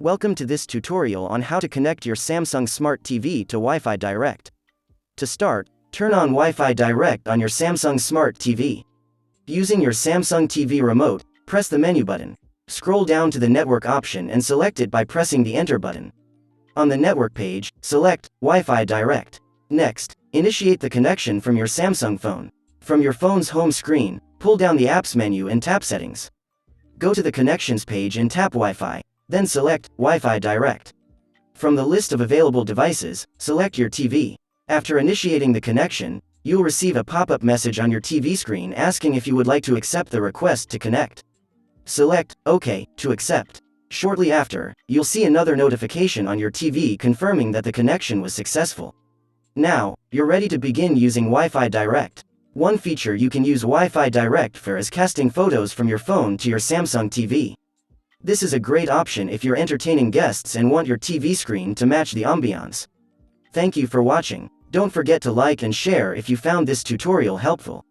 Welcome to this tutorial on how to connect your Samsung Smart TV to Wi-Fi Direct. To start, turn on Wi-Fi Direct on your Samsung Smart TV. Using your Samsung TV remote, press the menu button. Scroll down to the network option and select it by pressing the Enter button. On the network page, select Wi-Fi Direct. Next, initiate the connection from your Samsung phone. From your phone's home screen, pull down the Apps menu and tap Settings. Go to the Connections page and tap Wi-Fi. Then select Wi-Fi Direct. From the list of available devices, select your TV. After initiating the connection, you'll receive a pop-up message on your TV screen asking if you would like to accept the request to connect. Select OK to accept. Shortly after, you'll see another notification on your TV confirming that the connection was successful. Now, you're ready to begin using Wi-Fi Direct. One feature you can use Wi-Fi Direct for is casting photos from your phone to your Samsung TV. This is a great option if you're entertaining guests and want your TV screen to match the ambiance. Thank you for watching. Don't forget to like and share if you found this tutorial helpful.